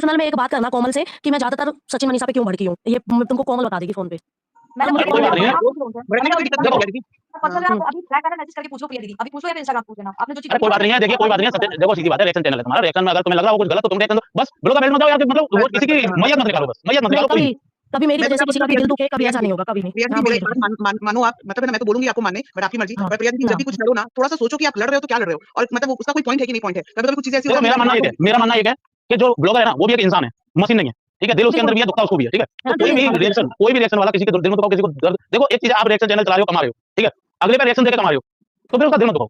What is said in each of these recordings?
Personal में एक बात करना कोमल से कि मैं ज्यादातर सचिन मनीषा पे क्यों भड़की हूँ, ये तुमको कोमल बता देगी फोन पे। मैंने मुझे कोई बात नहीं है, भड़कने में कोई दिक्कत नहीं है। पर्सनल में आपको अभी फ्लैट वाला मैसेज करके पूछो प्रिया दीदी, अभी पूछो या इंस्टाग्राम पूछ लेना आपने जो चीज। अरे कोई बात नहीं है, देखिए कोई बात नहीं है, सत्य देखो सीधी बात है, रिएक्शन चैनल है तुम्हारा, रिएक्शन में अगर तुम्हें लग रहा हो कुछ गलत तो तुम रिएक्शन दो, बस ब्लॉग का मत जाओ यार, मतलब वो किसी की मैयत मत निकालो, बस मैयत मत निकालो कोई। कभी मेरी वजह से किसी का भी दिल दुखे, कभी ऐसा नहीं होगा, कभी नहीं। प्रिया जी मेरी बात मानो आप, मतलब मैं तो बोलूंगी आपको मानने, बट आपकी मर्जी। पर प्रिया जी जब भी कुछ लड़ो ना, थोड़ा सा सोचो कि आप लड़ रहे हो तो क्या लड़ रहे हो, और मतलब उसका कोई पॉइंट है कि नहीं पॉइंट है। कभी-कभी कुछ चीजें ऐसी होती है। मेरा मानना ये है कि जो ब्लॉगर है ना वो भी एक इंसान है, मशीन नहीं है, ठीक है। दिल उसके अंदर भी है, दुखता उसको भी है, ठीक है। तो कोई भी रिएक्शन वाला किसी के दिल में दुखाओ, किसी को दर्द देखो, एक चीज आप रिएक्शन चैनल चला रहे हो, कमा रहे हो, ठीक है, अगले पे रिएक्शन देके कमा रहे हो, तो फिर उसका दिल मत दुखाओ।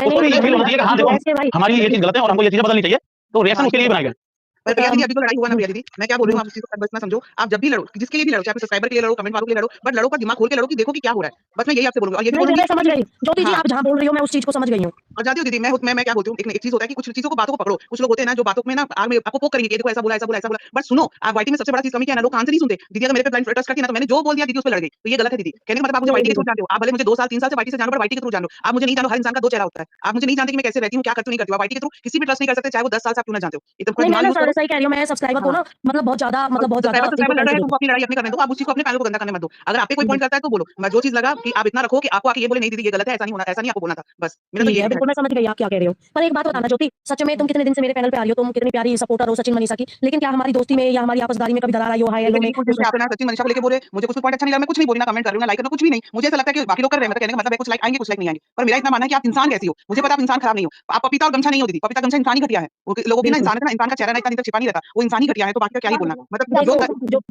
उसको भी फील होना चाहिए कि हाँ देखो हमारी ये चीज गलत है और हमको ये चीजें बदलनी चाहिए, तो रिएक्शन उसके लिए बनाया गया। पर प्रिया दीदी अभी तो लड़ाई हुआ ना प्रिया दीदी, मैं क्या बोल रही हूँ आप इस चीज को बस ना समझो। आप जब भी लड़ो, जिसके लिए भी लड़ो, चाहे सब्सक्राइबर के लिए लड़ो, कमेंट वालों के लिए लड़ो, बट लड़ो पर दिमाग खोल के लड़ो कि देखो कि क्या हो रहा है। बस मैं यही आपसे बोलूंगा। और ये भी बोलूंगी, समझ गई ज्योति जी, आप जहां बोल रही हो मैं उस चीज को समझ गई हूं। और जाती हूँ दीदी, मैं क्या बोलती हूँ, एक चीज होता है कि कुछ चीजों को बातों को पकड़ो। कुछ लोग होते हैं ना जो बातों में ना आग में आपको पोक करेंगे कि देखो ऐसा बोला ऐसा बोला ऐसा बोला, बट सुनो आप वाइटी में सबसे बड़ा चीज कमी क्या है ना, लोग कान से नहीं सुनते। दीदी अगर मेरे पे ब्लाइंड ट्रस्ट करती है ना, तो मैंने जो बोल दिया दीदी उस पे लड़ गई, तो ये गलत है दीदी। कहने का मतलब आप मुझे वाइटी के थ्रू जानते हो, आप भले मुझे 2 साल 3 साल से वाइटी से जानो, पर वाइटी के थ्रू जानो। आप मुझे नहीं जानो, हर इंसान का 2 चेहरा होता है। आप मुझे नहीं जानते कि मैं कैसे रहती हूँ, क्या करती हूँ, नहीं करती हूँ। वाइटी के थ्रू किसी भी ट्रस्ट नहीं कर सकते, चाहे वो 10 साल से आप क्यों ना जानते हो। एकदम कोई दिमाग यूज करो। सही कह रही हूं मैं, सब्सक्राइबर को ना मतलब बहुत ज्यादा सब्सक्राइबर लड़ रहे हैं, तुमको अपनी लड़ाई अपनी करने दो, आप उस चीज को अपने पैनल को गंदा करने मत दो। अगर आपके कोई पॉइंट करता है तो बोलो, मैं जो चीज लगा कि आप इतना रखो कि आपको आके ये बोले नहीं दीदी ये गलत है, ऐसा नहीं होना, ऐसा नहीं आपको बोलना था, बस मेरा तो ये है। बिल्कुल मैं समझ गई आप क्या कह रहे हो, पर एक बात बताना ज्योति, सच में तुम कितने दिन से मेरे पैनल पे आ रही हो, तुम कितनी प्यारी सपोर्टर हो सचिन मनीषा की, लेकिन क्या हमारी दोस्ती में या हमारी आपसदारी में कभी दरार आई हो? हाय हेलो में आपने सचिन मनीषा को लेके बोले, मुझे कुछ पॉइंट अच्छा नहीं लगा, मैं कुछ नहीं बोली ना, कमेंट कर रही हूं ना, लाइक करना कुछ भी नहीं। मुझे ऐसा लगता है कि बाकी लोग कर रहे हैं, मतलब कहने का मतलब है कुछ लाइक आएंगे कुछ लाइक नहीं आएंगे, पर मेरा इतना मानना है कि आप इंसान कैसी हो। मुझे पता आप इंसान खराब नहीं हो, आप पपीता और गमछा नहीं हो दीदी, पपीता गमछा इंसान ही घटिया है। वो लोगों की ना इंसान है ना, इंसान का चेहरा ना इतना छिपा नहीं रहता, वो इंसान ही घटिया है, तो बाकी का क्या ही बोलना। मतलब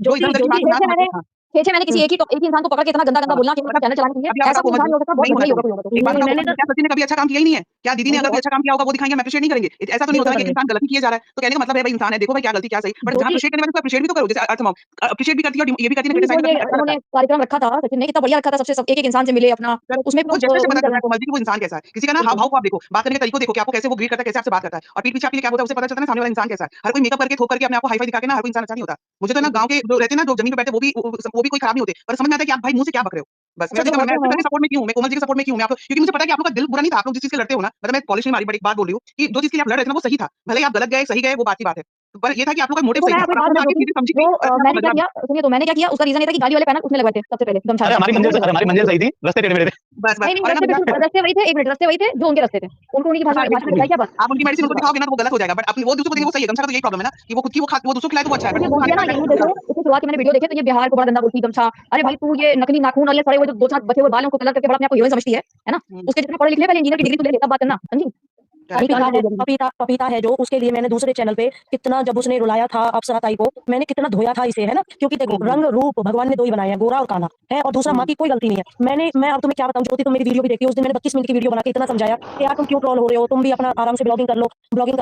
जो इधर उधर की बात ना मैंने किसी एक ही इंसान को पकड़ के इतना गंदा गंदा बोलना कि मतलब चैनल चलाने के लिए ऐसा कोई इंसान नहीं हो सकता, बहुत नहीं होगा कोई होगा। एक बात बताओ, क्या सचिन ने कभी अच्छा काम किया ही नहीं है? क्या दीदी ने अगर कोई अच्छा काम किया होगा वो दिखाएंगे, हम अप्रिशिएट नहीं करेंगे? ऐसा तो नहीं होता है कि इंसान गलती किए जा रहा है तो कहने का मतलब है भाई इंसान है, देखो भाई क्या गलती क्या सही, बट जहां अप्रिशिएट करने वाले को अप्रिशिएट भी तो करो। जैसे अर्थ मॉम अप्रिशिएट भी करती है और ये भी करती है, क्रिटिसाइज भी करती है। कार्यक्रम रखा था सचिन ने, कितना बढ़िया रखा था, सबसे सब एक इंसान से मिले अपना, उसमें वो जैसे पता चलता है कोमल जी कि वो इंसान कैसा है। किसी का ना हाव भाव को आप देखो, बात करने का तरीका देखो कि आपको कैसे वो ग्रीट करता है, कैसे आपसे बात करता है, और पीठ पीछे आपके क्या होता है उसे पता चलता है ना सामने वाला इंसान कैसा है। हर कोई मेकअप करके थोप करके अपने आप को हाई फाई दिखा के ना हर कोई इंसान अच्छा नहीं होता। मुझे तो ना गांव के जो रहते हैं ना, जो जमीन पे बैठे वो भी कोई खराब नहीं होते, पर समझ में आता है कि आप भाई मुंह से क्या बक रहे हो। बस मैं सपोर्ट में क्यों, मैं कोमल जी के सपोर्ट में क्यों, मैं आपको, क्योंकि मुझे पता है कि आप लोग का दिल बुरा नहीं था, आप लोग जिस चीज के लड़ते हो ना, मतलब मैं पॉलिश नहीं मारी, बट एक बात बोल रही हूँ कि जो चीज के लिए आप लड़ रहे थे ना वो सही था, भले आप गलत गए सही गए वो बात की बात है, पर ये था कि आप लोग का मोटिव सही था। मैंने क्या किया, सुनिए, तो मैंने क्या किया, उसका रीजन ये था कि गाड़ी वाले पैनल उसने लगवाए थे सबसे पहले गमछा। हमारी मंजिल सही थी, रास्ते टेढ़े मेढ़े थे, बस रास्ते वही थे, एक मिनट, रास्ते वही थे जो उनके रास्ते थे, उनको उनकी भाषा में बताया क्या बस। आप उनकी मेडिसिन उनको दिखाओगे ना तो वो गलत हो जाएगा, बट अपनी वो दूसरों को देखेंगे वो सही है। गमछा का तो यही प्रॉब्लम है ना कि वो खुद की वो दूसरों को खिलाए तो वो अच्छा है, बट वो ना ये देखो, इसके शुरुआत में मैंने वीडियो देखे तो ये बिहार को बड़ा गंदा बोलती गमछा। अरे भाई तू ये नकली नाखून और ये सड़े हुए जो 2-4 बचे हुए बाल हैं उनको कलर करके बड़ा अपने आप को हीरोइन समझती है ना? उसके जितने पढ़े लिखे पहले इंजीनियर की डिग्री तो ले लेता, बात करना समझी। पपीता है जो, उसके लिए मैंने दूसरे चैनल पे कितना, जब उसने रुलाया था अप्सरा ताई को, मैंने कितना धोया था इसे, है ना, क्योंकि देखो रंग रूप भगवान ने 2 ही बनाए हैं, गोरा और काला है, और दूसरा माँ की कोई गलती नहीं है। मैं अब तुम्हें क्या बताऊं ज्योति, तुम मेरी वीडियो भी देखती हो, उस दिन मैंने 22 मिनट की वीडियो बना के इतना समझाया कि यार तुम क्यों ट्रोल हो रहे हो, तुम भी अपना आराम से ब्लॉगिंग कर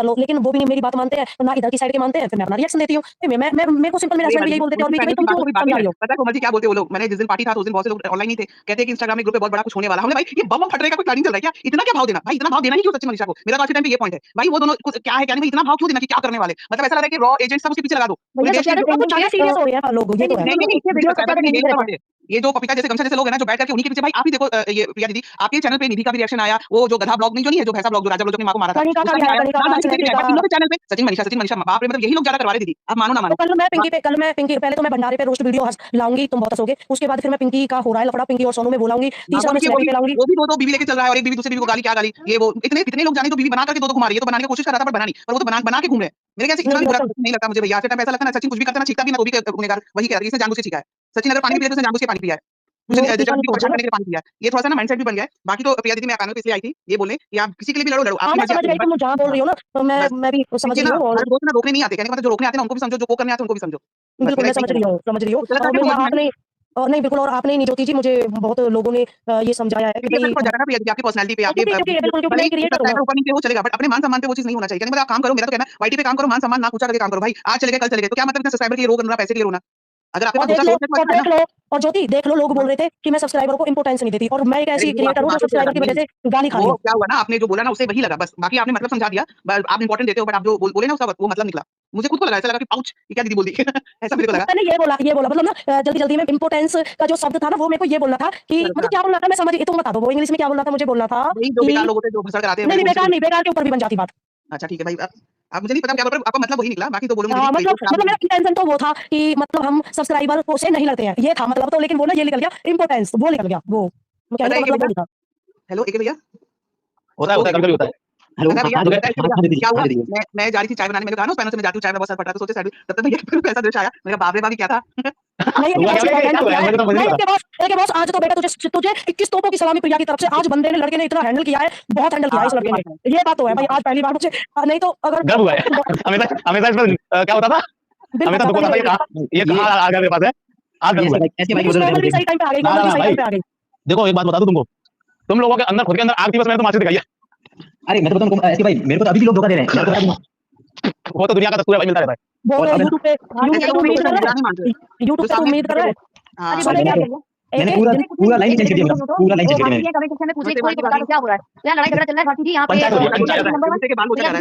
लो, लेकिन वो भी नहीं मेरी बात मानते हैं, ना इधर की साइड के मानते हैं, फिर मैं अपना रिएक्शन देती हूँ। मैं मेरे को सिंपल मेरे हस्बैंड भी यही बोलते थे, और भी तुम क्यों समझा रही हो। पता है कोमल जी क्या बोलते वो लोग, मैंने जिस दिन पार्टी था तो उस दिन बहुत से लोग ऑनलाइन नहीं थे, कहते हैं कि इंस्टाग्राम में ग्रुप पे बहुत बड़ा कुछ होने वाला। हमने भाई ये बम फट रहेगा, कोई प्लानिंग चल रहा है क्या? इतना क्या भाव देना भाई, इतना भाव देना ही क्यों सचिन मनीषा को? मेरा तो आज के टाइम पे ये पॉइंट है भाई, वो दोनों क्या है क्या नहीं, इतना भाव क्यों देना कि क्या करने वाले, मतलब ऐसा लग रहा है कि रॉ एजेंट सब उसके पीछे लगा दो। सीरियस हो रहे हैं लोग, ये तो है। ये जो पपीता जैसे गमछा जैसे लोग हैं ना जो बैठ करके उन्हीं के पीछे, भाई आप ही देखो ये प्रिया दीदी आपके चैनल पे निधि का भी रिएक्शन आया, वो जो गधा ब्लॉग नहीं जो नहीं है, जो भैंसा ब्लॉग जो राजा ब्लॉग जो अपनी मां को मारा था, तीनों के चैनल पे सचिन मनीषा बाप रे, मतलब यही लोग ज्यादा करवा रहे दीदी, आप मानो ना मानो। कल मैं पिंकी पहले तो मैं भंडारे पे रोस्ट वीडियो लाऊंगी, तुम बहुत हंसोगे, उसके बाद फिर मैं पिंकी का हो रहा है लफड़ा, पिंकी और सोनू में बोलाऊंगी, तीसरा मैं स्नैप पे लाऊंगी। वो भी दो बीवी लेके चल रहा है, और एक बीवी दूसरी बीवी को गाली क्या गाली, ये वो कितने लोग जाने तो बीवी बना करके दो घुमा रही है, तो बनाने की कोशिश कर रहा था पर बना नहीं, पर वो तो बना के घूम रहे हैं। मेरे कैसे इतना भी बुरा नहीं लगता मुझे भैया, आज के टाइम ऐसा लगता है ना सचिन कुछ भी करता ना छींकता भी ना, वो भी गुनहगार वही कह रही है, इसने जानबूझ के छींका है। सचिन अगर पानी पिया तो उसने जानबूझ के पानी पिया है, मुझे परेशान करने के लिए पानी पिया है। ये थोड़ा सा ना माइंडसेट भी बन गया है। बाकी तो प्रिया दीदी मैं पैनल पे इसलिए आई थी ये बोलने कि आप किसी के लिए भी लड़ो, आपकी मर्जी है। तुम जहां बोल रही हो ना, तो मैं भी समझ रही हूं, और दोस्त ना रोकने नहीं आते, कहने का मतलब जो रोकने आते हैं ना उनको भी समझो, जो करने आते हैं उनको भी समझो। बिल्कुल मैं समझ रही हूं। आपने और नहीं बिल्कुल, और आपने नहीं ज्योति जी, मुझे बहुत लोगों ने ये समझाया है कि भाई आपकी पर्सनालिटी पे आपके ऊपर नीचे वो चलेगा, बट अपने मान सम्मान पे वो चीज नहीं होना चाहिए। मतलब आप काम करो, मेरा तो कहना है वाईटी पे काम करो, मान सम्मान ना पूछा करके काम करो भाई, आज चले गए कल चले गए तो क्या मतलब इतना सब्सक्राइबर के लिए रोना, पैसे के लिए रोना। अगर आपके पास देख लो, और ज्योति देख लो, लोग बोल रहे थे कि मैं सब्सक्राइबर को इंपोर्टेंस नहीं देती, और मैं एक ऐसी क्रिएटर हूं जो सब्सक्राइबर की वजह से गाली खा रही हूं। क्या हुआ ना, आपने जो बोला ना उसे वही लगा, बस बाकी आपने मतलब समझा दिया, आप इंपोर्टेंट देते हो, बट आप जो बोले ना उसका वो मतलब निकला। मुझे खुद को लगा, ऐसा लगा कि पाउच ये क्या दीदी बोल दी ऐसा मेरे को लगा। मैंने ये बोला मतलब ना जल्दी में इंपोर्टेंस का जो शब्द था ना, वो मेरे को ये बोलना था कि मतलब क्या बोलना था, मैं समझ, तुम बता दो वो इंग्लिश में क्या बोलना था, मुझे बोलना था जो बेकार लोगों से जो भसड़ कराते हैं। नहीं, बेकार के ऊपर भी बन जाती बात। अच्छा ठीक है भाई, अब मुझे नहीं पता क्या बोल रहे हो, आपका मतलब वही निकला, बाकी तो बोलूंगी हाँ, मतलब मेरा इंटेंशन तो वो था कि मतलब हम सब्सक्राइबर को से नहीं लड़ते हैं, ये था मतलब, तो लेकिन वो ना ये निकल गया इम्पोर्टेंस, वो निकल गया, वो कहने का मतलब वो नहीं था। हेलो एके भैया, होता है कभी-कभी होता है। हेलो है ना भैया, हाँ दीदी क्या हुआ? हाँ दीदी मैं जा रही थी चाय बनाने, मैंने कहा ना उस पैनल से मैं जाती हूँ, चाय में बहुत सारा पटा, तो सोचे साइड में, तब तक भैया के पैसा दृश्य आया, मैंने कहा बाप रे बाप, ये क्या था? नहीं हुआ क्या है क्या हुआ है मुझे तो मुझे नहीं पता। नहीं बॉस, आज तो बेटा तुझे तुझे 21 तोपों की सलामी प्रिया की तरफ से, आज बंदे ने, लड़के ने इतना हैंडल किया है, बहुत हैंडल किया है इस लड़के ने, ये बात तो है भाई, आज पहली बार मुझे, नहीं तो अगर गर्व हुआ है हमेशा इसमें क्या होता था, हमेशा दुख होता था ये कहाँ आ गया मेरे पास है, आज गर्व हुआ है। ऐसे भाई सही टाइम पे आ गई, सही टाइम पे आ गई। देखो एक बात बता दूं तुमको, तुम लोगों के अंदर खुद के अंदर आग थी, बस मैंने तो माची दिखाई है। अरे मैं तो बताऊं ऐसे भाई, मेरे को तो अभी भी लोग धोखा दे रहे हैं, वो तो दुनिया का दस्तूर है भाई, मिलता रहता है। वो YouTube पे उम्मीद कर रहा है, YouTube पे तो उम्मीद कर रहा है। मैंने पूरा लाइन चेंज कर दिया, पूरा लाइन चेंज कर दिया। कमेंट सेक्शन में पूछिए कोई को बता दो क्या हो रहा है, यहाँ लड़ाई झगड़ा चल रहा है भारती जी, यहाँ पे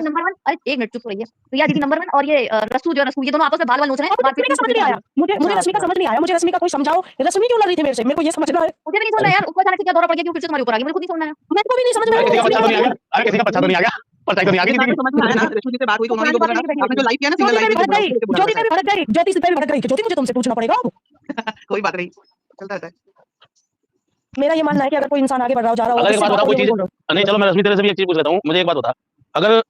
नंबर 1, अरे एक मिनट चुप रहिए, प्रिया दीदी नंबर 1 और ये रसू जो रसू, ये दोनों आपस में बाल नोच रहे हैं। मुझे समझ नहीं आया, मुझे रश्मि का समझ नहीं आया, मुझे रश्मि का कोई समझाओ, रश्मि क्यों लड़ रही थी मेरे से, मेरे को ये समझना है। मुझे भी नहीं समझ आया यार, ऊपर अचानक से क्या दौरा पड़ गया, क्यों फिर से तुम्हारे ऊपर आ गई, मेरे को नहीं समझ आया। मेरे को भी नहीं समझ में आया। अरे किसी का पछा तो नहीं आ गया, परछाई तो नहीं आ गई किसी की। समझ में आया ना, रश्मि जी से बात हुई तो उन्होंने जो बोला ना, आपने जो लाइव किया ना, सिंगल लाइव ज्योति पे भी भड़क गई, ज्योति पे भी भड़क गई, ज्योति मुझे तुमसे पूछना पड़ेगा अब। कोई बात नहीं, चलता रहता है। मेरा ये मानना है कि अगर कोई इंसान आगे बढ़ रहा हो, जा रहा हो, अगर एक बात बताओ कोई चीज, नहीं चलो मैं रश्मि तेरे से भी एक चीज पूछ लेता हूँ, मुझे एक बात बता, अगर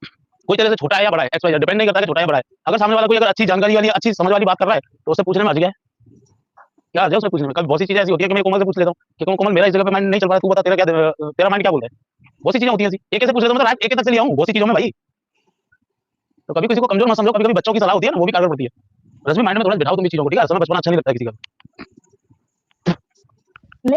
कोई तेरे से छोटा है या बड़ा है, एक्स वाई जेड, डिपेंड नहीं करता कि छोटा है या बड़ा है, अगर सामने वाला कोई अगर अच्छी जानकारी वाली, अच्छी समझ वाली बात कर रहा है, तो उससे पूछने में आज गया क्या आ जाए उससे पूछने में। कभी बहुत सी चीजें ऐसी होती है कि मैं कोमल से पूछ लेता हूँ कि कोमल मेरा इस जगह पे माइंड नहीं चल रहा, तू बता तेरा माइंड क्या बोल रहा है। बहुत सी चीजें होती हैं ऐसी, एक ऐसे पूछ लेता हूं, मतलब एक तक से लिया हूं बहुत सी चीजों में भाई। तो कभी किसी को कमजोर मत समझो, कभी कभी बच्चों की सलाह होती है ना, वो भी कारगर पड़ती है। रश्मि माइंड में थोड़ा बिठाओ तुम इस चीजों को, ठीक है, समय बचपना अच्छा नहीं लगता किसी का।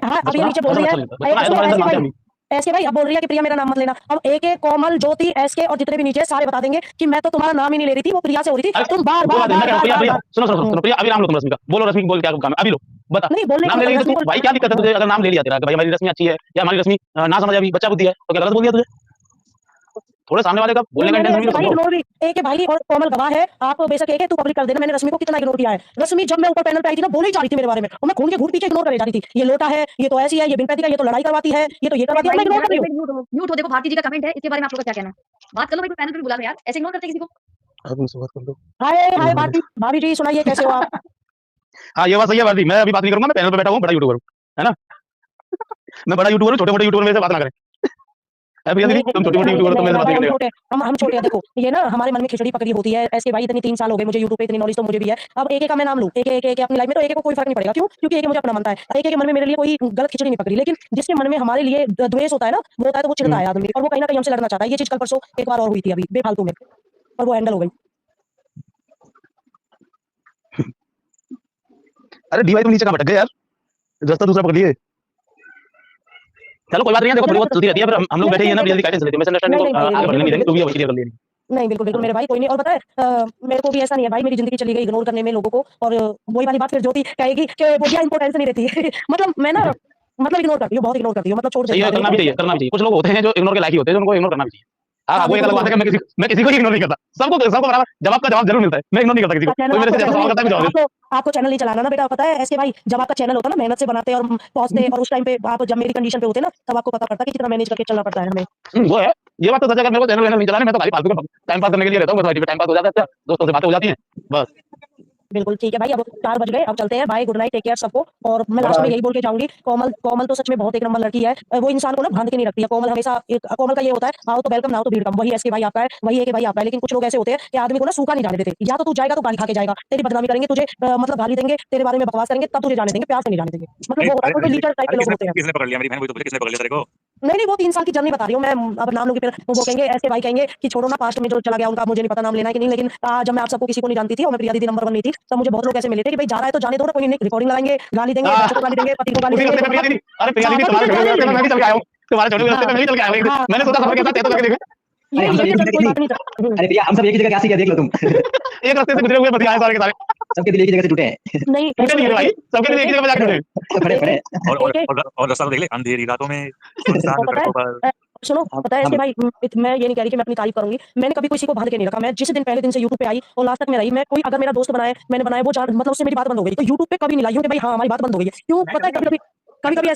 हाँ अब ये नीचे बोल रही है ऐसे भाई, अब बोल रही है कि प्रिया मेरा नाम मत लेना। अब एक कोमल, ज्योति, एसके और जितने भी नीचे सारे बता देंगे कि मैं तो तुम्हारा नाम ही नहीं ले रही थी, वो प्रिया से हो रही थी। तुम बार सुनो प्रिया, अभी नाम लो तुम रश्मि का, बोलो रश्मि बोल क्या काम है, अभी लो बता। नहीं बोलने नाम ले लेगी तो भाई क्या दिक्कत है तुझे, अगर नाम ले लिया तेरा कि भाई हमारी रश्मि अच्छी है या हमारी रश्मि ना समझ अभी बच्चा बुद्धि है, तो क्या गलत बोल दिया तुझे? थोड़े सामने वाले का बोलने का इंटेंशन भी भाई इग्नोर भी, एक है भाई और कोमल गवाह है, आप बेशक एक है, तू पब्लिक कर देना, मैंने रश्मि को कितना इग्नोर किया है। रश्मि जब मैं ऊपर पैनल पे आई थी ना, बोली जा रही थी मेरे बारे में, और मैं खून के घूंट पीछे इग्नोर करे जा रही थी, ये लोटा है, ये तो ऐसी है, ये बिन पैदी का, ये तो लड़ाई करवाती है, ये तो ये करवाती है, मैं इग्नोर कर रही हूं। म्यूट हो, देखो भारती जी का कमेंट है, इसके बारे में आप लोग का क्या कहना है, बात कर लो भाई, पैनल पे बुला लो यार, ऐसे इग्नोर करते किसी को। हाय हाय भारती भाभी जी, सुनाइए कैसे हो आप? हाँ ये बात सही है भारती, मैं अभी बात नहीं करूंगा, मैं पैनल पे बैठा हूँ, बड़ा यूट्यूबर हूँ, है ना। मैं बड़ा यूट्यूबर हूँ, छोटे मोटे यूट्यूबर मेरे से बात ना करें। अभी दीदी तुम छोटी मोटी यूट्यूबर, तुम मेरे से बात नहीं करेगा। हम छोटे हैं, देखो ये ना हमारे मन में खिचड़ी पकड़ी होती है, ऐसे भाई इतनी 3 साल हो गए मुझे यूट्यूब पे, इतनी नॉलेज तो मुझे भी है। अब एक का मैं नाम लूं, एक अपनी लाइफ में, तो एक को कोई फर्क नहीं पड़ेगा, क्यों? क्योंकि एक मुझे अपना मानता है, एक के मन में मेरे लिए कोई गलत खिचड़ी नहीं पकड़ी। लेकिन जिसके मन में हमारे लिए द्वेष होता है ना, वो होता है तो वो चिढ़ता है आदमी, और वो कहीं ना कहीं हमसे लड़ना चाहता है। ये चीज कल परसों एक बार और हुई थी अभी बेफालतू में, और वो हैंडल हो गई। अरे डी भाई तुम नीचे कहां भटक गए यार, रास्ता दूसरा पकड़ लिए। चलो कोई बात नहीं है, देखो थोड़ी बहुत चलती रहती है, फिर हम लोग बैठे ही है ना, जल्दी गाइडेंस लेते हैं, मिसअंडरस्टैंडिंग को आगे बढ़ने नहीं देंगे, तो भी वही क्लियर कर लेंगे। नहीं बिल्कुल बिल्कुल मेरे भाई, कोई नहीं। और पता है मेरे को भी ऐसा नहीं है भाई, मेरी जिंदगी चली गई इग्नोर करने में लोगों को, और वही वाली बात फिर ज्योति कहेगी कि वो क्या इंपॉर्टेंस नहीं रहती। मतलब मैं ना इग्नोर करती हूँ, बहुत इग्नोर करती हूँ, मतलब छोड़ देती हूँ। करना भी चाहिए। कुछ लोग होते हैं जो इग्नोर के लायक ही होते हैं, उनको इग्नोर करना भी चाहिए। हाँ वो एक अलग बात है कि मैं किसी को इग्नोर नहीं करता, सबको बराबर जवाब का जवाब जरूर मिलता है, मैं इग्नोर नहीं करता किसी को, कोई मेरे से सवाल करता है मैं जवाब। आपको चैनल नहीं चलाना ना बेटा, पता है ऐसे भाई, जब आपका चैनल होता है ना, मेहनत से बनाते और पहुंचते, और उस टाइम पे आप जब मेरी कंडीशन पे होते ना, तब आपको पता पड़ता है कि कितना मैनेज करके चलना पड़ता है हमें। वो है, ये बात तो सच है। अगर मेरे को चैनल नहीं चलाना, मैं तो खाली फालतू का टाइम पास करने के लिए रहता हूँ, बस टाइम पास हो जाता है, दोस्तों से बातें हो जाती हैं बस। बिल्कुल ठीक है भाई, अब 4 बज गए, अब चलते हैं, bye, good night, take care सबको। और मैं लास्ट में यही बोल के जाऊंगी, कोमल तो सच में बहुत एक नंबर लड़की है, वो इंसान को ना बांध के नहीं रखती है। कोमल हमेशा कोमल का ये होता है, आओ तो वेलकम, ना हो तो भीड़ कम। वही ऐसे भाई आपका है, वही है कि भाई आपका है। लेकिन कुछ लोग ऐसे होते हैं कि आदमी को ना सूखा नहीं जाने देते, या तो तू जाएगा तो गाली खा के जाएगा, तेरी बदनामी करेंगे, तुझे मतलब गाली देंगे, तेरे बारे में बकवास करेंगे, तब तुझे जाने देंगे, प्यार से नहीं जाने देंगे। मतलब वो होता है, कोई लीडर टाइप के लोग होते हैं। किसने पकड़ लिया मेरी बहन, वही तो बोले किसने पकड़ लिया तेरे को? नहीं वो 3 साल की जर्नी बता रही हूँ मैं, अब नाम लूंगी फिर वो कहेंगे, ऐसे भाई कहेंगे कि छोड़ो ना, पास्ट में जो चला गया उनका मुझे नहीं पता नाम लेना है कि नहीं। लेकिन जब मैं आप सबको किसी को नहीं जानती थी और मैं प्रिया दीदी नंबर 1 नहीं थी, तब मुझे बहुत लोग ऐसे मिले थे कि भाई जा रहा है तो जाने दो ना, कोई नहीं, रिकॉर्डिंग लगाएंगे, गाली देंगे, बच्चों को गाली देंगे, पति को गाली देंगे। अरे प्रिया दीदी तुम्हारे छोटे रास्ते में मैं भी चल के आया हूं, तुम्हारे छोटे रास्ते में मैं भी चल के आया हूं, मैंने सोचा सफर के साथ तो करके देखो। अरे भैया हम सब एक ही जगह क्या सीखे, देख लो तुम। एक रास्ते से गुजरे हुए बतिया सारे के सारे, सबके दिल एक ही जगह से टूटे हैं। नहीं टूटे नहीं है भाई, सबके लिए एक ही जगह जाके टूटे खड़े और रास्ता देख ले, अंधेरी रातों में सुनसान सड़कों पर। सुनो पता है ऐसे भाई, मैं ये नहीं कह रही कि मैं अपनी तारीफ करूंगी, मैंने कभी किसी को बांध के नहीं रखा। मैं जिस दिन पहले दिन से YouTube पे आई और लास्ट तक मैं रही, मैं कोई अगर मेरा दोस्त बनाए, मैंने बनाया, वो मतलब उससे मेरी बात बंद हो गई, तो YouTube पे कभी नहीं लाई हूं कि भाई हाँ हमारी बात बंद हो गई है। क्यों पता है, कभी कभी कभी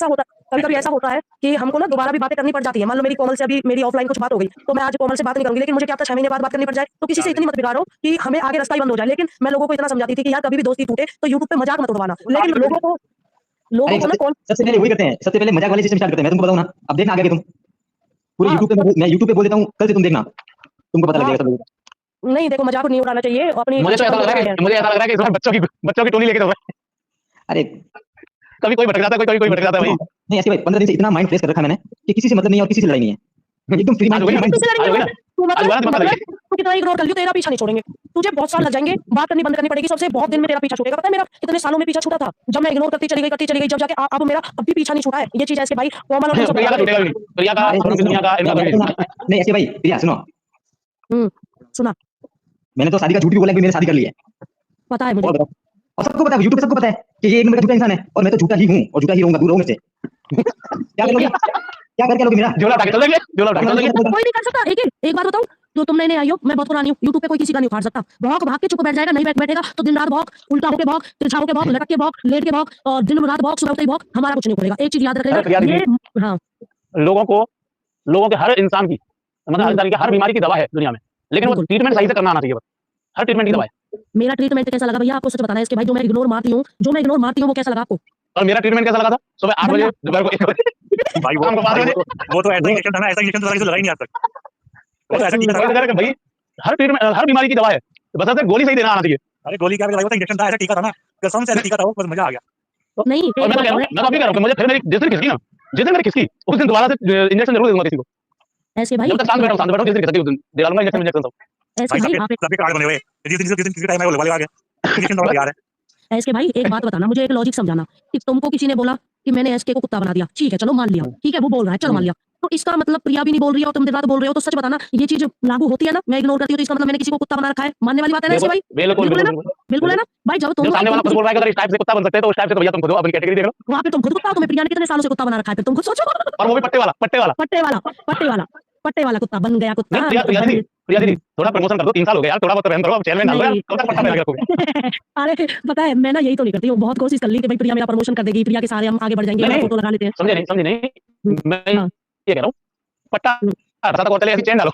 ऐसा होता है कि हमको ना दोबारा भी बातें करनी पड़ जाती है। मान लो मेरी कोमल से अभी मेरी ऑफलाइन कुछ बात हो गई, तो मैं आज कोमल से बात नहीं करूंगी, लेकिन मुझे क्या पता 6 महीने बाद बात करनी पड़ जाए। तो किसी से इतनी मत बिगाड़ो कि हमें आगे रास्ता ही बंद हो जाए। लेकिन मैं लोगों को इतना समझाती थी कि यार कभी भी दोस्ती टूटे तो यूट्यूब पे मजाक मत उड़वाना। लेकिन लोगों को ना कौन सबसे पहले वही करते हैं, सबसे पहले मजाक वाली सिस्टम स्टार्ट करते हैं। मैं तुमको बताऊं ना, अब देखना आगे तुम पूरे हाँ। यूट्यूब पे, मैं यूट्यूब पे बोल देता हूं, कल से तुम देखना, तुमको पता लग जाएगा सब लोगों को। नहीं, देखो मजाक नहीं उड़ाना चाहिए अपनी। मुझे तो ऐसा लग रहा है कि इसमें बच्चों की टोली लेके चल रहा है। अरे कभी कोई भटक जाता है, कोई भटक जाता है भाई। नहीं ऐसे भाई 15 दिन से इतना माइंड फ्रेश कर रखा है मैंने कि किसी से मतलब नहीं है और किसी से लड़ाई नहीं है, एकदम फ्री आज हो गई ना, माइंड। किससे लड़ेंगे? आज हो गई ना, तू आज वाला दिमाग लगे। तू कितना इग्नोर कर लियो, तेरा पीछा नहीं छोड़ेंगे। तुझे बहुत साल लग जाएंगे, बात करनी बंद करनी पड़ेगी सबसे। बहुत दिन में तेरा पीछा छूटेगा। पता है मेरा कितने सालों में पीछा छूटा था, जब मैं इग्नोर करती चली गई, जब जाके अब मेरा अब भी पीछा नहीं छूटा है। ये चीज ऐसे भाई कोमल और प्रिया का छूटेगा भी नहीं। प्रिया का, दुनिया का, इनका भी नहीं। नहीं ऐसे भाई प्रिया सुनो, सुना, मैंने तो शादी का झूठ भी बोला कि मैंने शादी कर ली है, पता है मुझे। और बताओ, और सबको पता है, यूट्यूब पे सबको पता है कि ये एक नंबर का झूठा इंसान है और मैं तो झूठा ही हूं और झूठा ही रहूंगा, दूर रहो मुझसे। क्या करोगे, क्या करके लोगे मेरा झोला उठा के चल देंगे, झोला उठा के चल देंगे। कोई नहीं कर सकता। एक बात बताऊं, तो तुम नए आई हो, मैं बहुत पुरानी हूँ। यूट्यूब पे कोई किसी का नहीं उखाड़ सकता। भौंक भाग के चुप बैठ जाएगा, नहीं बैठेगा तो दिन रात भौंक, उल्टा होके भौंक, तिरछा होके भौंक, लटक के भौंक, लेट के भौंक, और दिन रात भौंक, सुबह उठते ही भौंक। हमारा कुछ नहीं उखड़ेगा। एक चीज याद रखिएगा, ये हाँ, लोगों के हर इंसान की, मतलब हर तरीके, हर बीमारी की दवा है दुनिया में, लेकिन वो ट्रीटमेंट सही से करना आना चाहिए। बस हर ट्रीटमेंट की दवा है। मेरा ट्रीटमेंट कैसा लगा भैया आपको सच बताना है इसके भाई। जो मैं इग्नोर मारती हूँ वो कैसा लगा आपको? और मेरा ट्रीटमेंट कैसा लगा था? सुबह 8 बजे, दोपहर को 1 बजे, भाई शाम को 5 बजे। वो तो ऐसा इंजेक्शन था ना, ऐसा इंजेक्शन तो किसी से लगा ही नहीं आज तक। वो तो ऐसा टीका था वही तो भाई, हर ट्रीटमेंट, हर बीमारी की दवा है, बस ऐसे गोली सही देना आना चाहिए। अरे गोली क्या लगाई, वो तो इंजेक्शन था, ऐसा टीका था ना, कसम से ऐसा टीका था वो, बस मजा आ गया। नहीं, और मैं तो कह रहा हूँ, मैं तो अभी कह रहा हूँ कि मुझे फिर मेरी जिस दिन खिसकी ना, जिस दिन मेरी खिसकी, उस दिन दोबारा से इंजेक्शन जरूर दूंगा किसी को। ऐसे भाई, जब तक शांत बैठो, जिस दिन खिसकी उस दिन दे डालूंगा इंजेक्शन सब। ऐसे भाई आप सबके कार्ड बने हुए, जिस दिन किसी टाइम है वो लगा गया इंजेक्शन दवा तैयार है। ऐसे भाई एक बात बताना, मुझे एक लॉजिक समझाना कि तुमको किसी ने बोला कि मैंने एसके को कुत्ता बना दिया, ठीक है चलो मान लिया, ठीक है वो बोल रहा है चलो मान लिया, तो इसका मतलब प्रिया भी नहीं बोल रही है और तुम दिन रात बोल रहे हो, तो सच बताना ये चीज लागू होती है ना? मैं इग्नोर करती हूँ तो इसका मतलब मैंने किसी को कुत्ता बना रखा है, मानने वाली बात है ना ऐसे भाई? बिल्कुल बिल्कुल है ना भाई? जब तुम सामने वाला खुद बोल रहा है कि इस टाइप से कुत्ता बन सकते हैं, तो उस टाइप से तो भैया तुम खुद अपनी कैटेगरी देख लो। वहाँ पे तुम खुद कुत्ता हो, तुम्हें प्रिया ने कितने सालों से कुत्ता बना रखा है, फिर तुम खुद सोचो। और वो भी पट्टे वाला कुत्ता बन गया कुत्ता। प्रिया दीदी थोड़ा प्रमोशन कर दो, 3 साल हो गए यार, थोड़ा बहुत रहम करो, अब चैनल में डाल दो यार, कब तक पट्टा पहना के रखोगे? अरे पता है मैं ना यही तो नहीं करती हूँ, बहुत कोशिश कर ली कि भाई प्रिया मेरा प्रमोशन कर देगी, प्रिया के सारे हम आगे बढ़ जाएंगे, फोटो लगा लेते हैं। समझे नहीं, मैं ये कह रहा हूँ, पट्टा रसा को चले, ऐसी चैन डालो।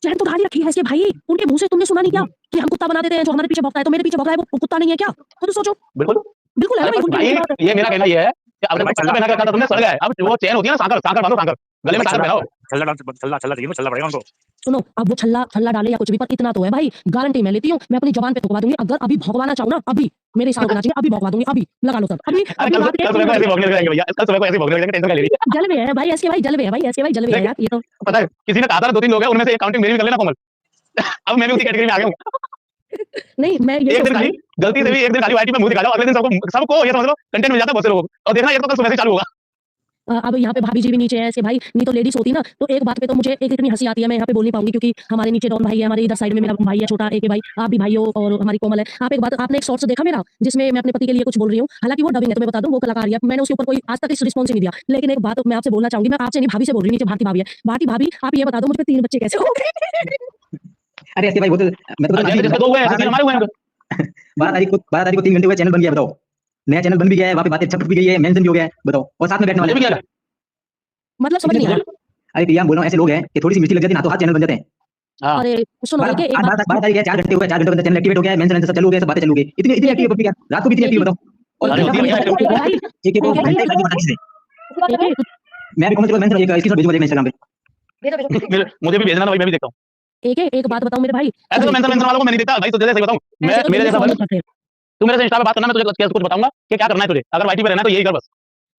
चैन तो डाली रखी है इसके भाई, उनके मुंह से तुमने सुना नहीं क्या कि हम कुत्ता बना देते हैं, जो हमारे पीछे भौंकता है, तो मेरे पीछे भौंक रहा है वो कुत्ता नहीं है क्या? खुद सोचो। बिल्कुल बिल्कुल है भाई, ये मेरा कहना ये है कि अब पट्टा पहना के रखा था तुमने, सड़ गया है। अब वो चैन होती है ना, सांकर बांधो, सांकर गले में सांकर पहनाओ। छल्ला चाहिए, छल्ला पड़ेगा उनको। सुनो, अब वो छल्ला डाले या कुछ भी, पर इतना तो है भाई, गारंटी मैं लेती हूँ, मैं अपनी जबान पे थुकवा दूंगी। अगर अभी भगवाना चाहूँ ना, अभी मेरे साथ होना चाहिए, अभी भगवा दूंगी, अभी लगा लो सब, अभी कल सुबह को ऐसे भौंकने लगेंगे भैया, कल सुबह को ऐसे भौंकने लगेंगे, टेंशन का ले लीजिए। जल में है भाई ऐसे भाई, जल में है भाई ऐसे भाई, जल में है यार। ये तो पता है किसी ने कहा था 2-3 लोग हैं, उनमें से एक काउंटिंग मेरी भी कर लेना कोमल। अब मैं भी उसी कैटेगरी में आ गया हूँ। नहीं, मैं ये एक दिन खाली गलती से भी एक दिन खाली वाईटी पे मुंह दिखा जाओ, अगले दिन सबको ये समझ लो कंटेंट मिल जाता है बहुत से लोगों को। और देखना ये तो कल सुबह से चालू होगा। अब यहाँ पे भाभी जी भी नीचे है ऐसे भाई, नहीं तो लेडीज होती ना, तो एक बात पे तो मुझे एक इतनी हंसी आती है, मैं यहाँ पे बोल नहीं पाऊंगी क्योंकि हमारे नीचे डॉन भाई है, हमारे इधर साइड में मेरा भाई है छोटा, एक भाई, आप भी भाई हो और हमारी कोमल है। आप एक बात, आपने एक शॉर्ट्स देखा मेरा जिसमें मैं अपने पति के लिए कुछ बोल रही हूँ, हालांकि वो डबिंग है, तुम्हें बता दूं वो कलाकार है, मैंने उसके ऊपर कोई आज तक इस रिस्पॉन्स नहीं दिया। लेकिन एक बात मैं आपसे बोलना चाहूंगी, मैं आपसे नहीं भाभी से बोल रही हूँ, नीचे भारती भाभी है, भारती भाभी आप ये बता दो मुझे 3 बच्चे कैसे हो गए? अरे ऐसे भाई वो तो मैं तो जिसके 2 हुए हैं, हमारे हुए हैं। 12 तारीख को 3 घंटे हुए, चैनल बन गया, बताओ नया चैनल बन भी गया है, वहाँ पे बातें छप भी गई है, मेंशन भी हो गया है, बताओ, और साथ में बैठने वाले मतलब समझ नहीं आया। अरे प्रिया बोल रहा हूँ, ऐसे लोग हैं कि थोड़ी सी मिर्ची लग जाती है ना तो हाथ चैनल बन जाते हैं। अरे सुनो, 12 तारीख है, 4 घंटे हो गए, 4 घंटे चैनल एक्टिवेट हो गया है, मेंशन सब चालू हो गया, सब बातें चालू हो गई, इतनी एक्टिव पब्लिक है, रात को भी इतनी एक्टिव, बताओ। और मैं भी कमेंट मेंशन इसकी सब भेजूंगा इंस्टाग्राम पे, मुझे भी भेजना भाई, मैं भी देखता हूँ। एक बात बताऊं मेरे भाई, ऐसे तो मेंशन वालों को मैं नहीं देखता भाई, तो जैसे बताऊं मैं, मेरे जैसा भाई, तू मेरे से इंस्टा पे बात करना, मैं तुझे कुछ बताऊंगा कि क्या करना है तुझे, अगर वाईटी पे रहना है तो यही कर बस।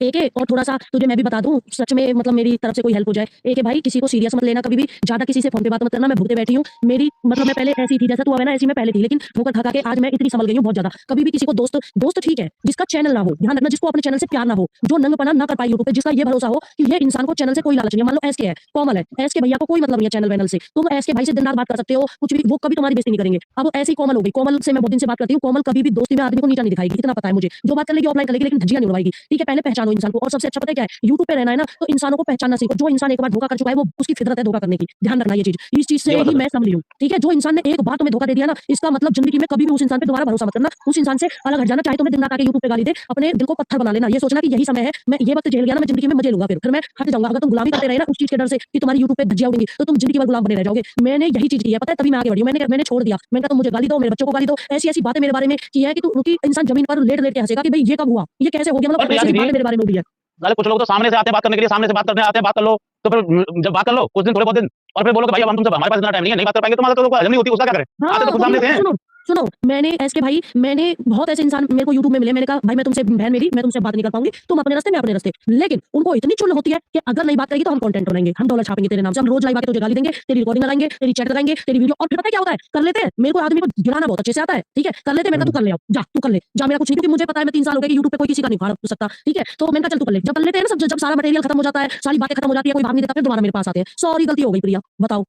एक है, और थोड़ा सा तुझे मैं भी बता दूं, सच में मतलब मेरी तरफ से कोई हेल्प हो जाए, एक है भाई, किसी को सीरियस मत लेना कभी भी, ज्यादा किसी से फोन पे बात मत करना। मैं भूखे बैठी हूँ, मेरी मतलब मैं पहले ऐसी थी जैसा तू है ना, ऐसी मैं पहले थी, लेकिन ठोकर खा के आज मैं इतनी संभल गई हूँ बहुत ज्यादा। कभी भी किसी को दोस्त ठीक है, जिसका चैनल ना हो, ध्यान रखना, जिसको अपने चैनल से प्यार ना हो, जो नंगपना ना कर पाई यूट्यूब पे, जिसका ये भरोसा हो कि ये इंसान को चैनल से कोई लालच नहीं है। मान लो एसके है, कोमल है, एसके भैया को कोई मतलब नहीं है चैनल वैनल से, तुम एसके भाई से दिन रात बात कर सकते हो, कुछ भी, वो कभी तुम्हारी बेइज्जती नहीं करेंगे। अब ऐसी कोमल हो गई, कोमल से मैं बहुत दिन से बात करती हूँ, कोमल कभी भी दोस्ती में आदमी को नीचा नहीं दिखाएगी, इतना पता है मुझे, जो बात कर लेगी ऑफलाइन कर लेगी, लेकिन धज्जियां नहीं उड़वाएगी, ठीक है, पहले पहचान पहचानो इंसान को। और सबसे अच्छा पता है क्या है, यूट्यूब पे रहना है ना तो इंसानों को पहचानना सीखो। जो इंसान एक बार धोखा कर चुका है वो उसकी फितरत है धोखा करने की, ध्यान रखना ये चीज। इस चीज से ये बात ही तो मैं समझ हूँ, ठीक है। जो इंसान ने एक बार तुम्हें धोखा दे दिया ना, इसका मतलब जिंदगी में कभी भी उस इंसान पे दोबारा भरोसा मत करना, उस इंसान से अलग हट जाना। चाहे तुम्हें दिन रात आके यूट्यूब पे गाली दे, अपने दिल को पत्थर बना लेना। ये सोचना कि यही समय है, मैं ये वक्त झेल गया ना, मैं जिंदगी में मजे लूंगा, फिर मैं हट जाऊंगा। अगर तुम गुलामी करते रहे ना उस चीज के डर से कि तुम्हारी यूट्यूब पे धज्जियां उड़ेंगी, तो तुम जिंदगी भर गुलाम बने रह जाओगे। मैंने यही चीज की है, पता है, तभी मैं आगे बढ़ी हूं। मैंने छोड़ दिया। मैंने कहा तुम मुझे गाली दो, मेरे बच्चों को गाली दो, ऐसी ऐसी बातें मेरे बारे में की है कि तू कि इंसान जमीन पर लेट लेट के हंसेगा कि भाई ये कब हुआ, ये कैसे हो गया, और मतलब यार ऐसी दीदी, बातें मेरे बारे में हुई है। साले कुछ लोग तो सामने से आते हैं बात करने के लिए, सामने से बात करने आते हैं, बात कर लो, तो फिर जब बात कर लो कुछ दिन, थोड़े बहुत दिन, और फिर बोलो कि भाई अब हम तुमसे, हमारे पास इतना टाइम नहीं है, नहीं बात कर पाएंगे, तुम्हारा तो हजम नहीं होती, उसका क्या करें? आते तो खुद सामने से हैं। सुनो सुनो, मैंने एसके भाई, मैंने बहुत ऐसे इंसान मेरे को यूट्यूब में मिले। मैंने कहा भाई मैं तुमसे, बहन मेरी, मैं तुमसे बात नहीं कर पाऊंगी, तुम अपने रास्ते, मैं अपने रास्ते। लेकिन उनको इतनी चुल होती है कि अगर नहीं बात करेगी तो हम कंटेंट बनाएंगे, हम डॉलर छापेंगे तेरे नाम से, हम रोज लाइव आके तुझे गाली देंगे, तेरी रिकॉर्डिंग लगाएंगे, तेरी चैट लगाएंगे, तेरी वीडियो। और फिर पता है क्या होता है, कर लेते हैं। मेरे को आदमी को गिराना बहुत अच्छे से आता है, ठीक है, कर लेते हैं। मैंने कहा तू कर ले, आओ जा, तू कर ले जा, मेरा कुछ नहीं, क्योंकि मुझे पता है मैं 3 साल हो गए कि यूट्यूब पे कोई किसी का नहीं उखाड़ सकता, ठीक है। तो मैंने कहा चल तू कर ले। जब कर लेते हैं ना सब, जब सारा मटेरियल खत्म हो जाता है, सारी बातें खत्म हो जाती है, कोई भाग नहीं देता, फिर दोबारा मेरे पास आते हैं, सॉरी गलती हो गई प्रिया, बताओ।